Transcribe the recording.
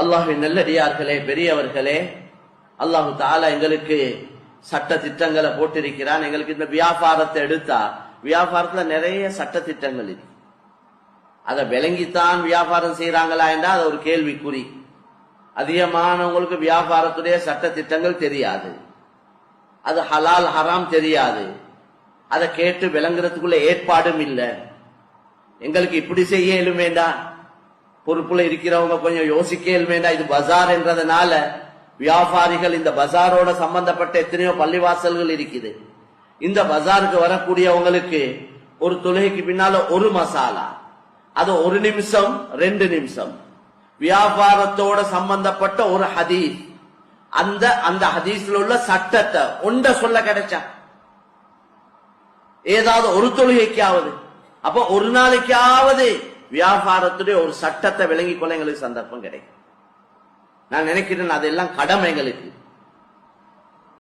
அல்லாஹ்வின் நல்லடியார்களே, பெரியவர்களே, அல்லாஹு தஆலா எங்களுக்கு சட்ட திட்டங்களை போட்டிருக்கிறான். எங்களுக்கு இந்த வியாபாரத்தை எடுத்தா வியாபாரத்துல நிறைய சட்ட திட்டங்கள் இருக்கு. அதை விளங்கித்தான் வியாபாரம் செய்யறாங்களா என்றால் அது ஒரு கேள்விக்குறி. அதிகமானவங்களுக்கு வியாபாரத்துடைய சட்ட திட்டங்கள் தெரியாது. அது ஹலால் ஹராம் தெரியாது. அதை கேட்டு விளங்குறதுக்குள்ள ஏற்பாடும் இல்லை. எங்களுக்கு இப்படி செய்ய இயலுமேண்டா, பொறுப்புல இருக்கிறவங்க கொஞ்சம் யோசிக்க இயலுமேண்டா. இது பஜார் என்றதுனால வியாபாரிகள் இந்த பஜாரோட சம்பந்தப்பட்ட எத்தனையோ பள்ளிவாசல்கள் இருக்குது. இந்த பஜாருக்கு வரக்கூடியவங்களுக்கு ஒரு தொழுகைக்கு பின்னால ஒரு மசாலா, அது 1 நிமிஷம் 2 நிமிஷம், வியாபாரத்தோட சம்பந்தப்பட்ட ஒரு ஹதீஸ், அந்த ஹதீஸ்ல உள்ள சட்டத்தை ஒன்ற சொல்ல கிடைச்சா ஏதாவது ஒரு தொழுகைக்காவது, அப்ப ஒரு நாளைக்காவது வியாபாரத்துடைய ஒரு சட்டத்தை விளங்கிக் கொள்ள எங்களுக்கு சந்தர்ப்பம் கிடைக்கும். நான் நினைக்கிறேன் அதெல்லாம் கடமை எங்களுக்கு.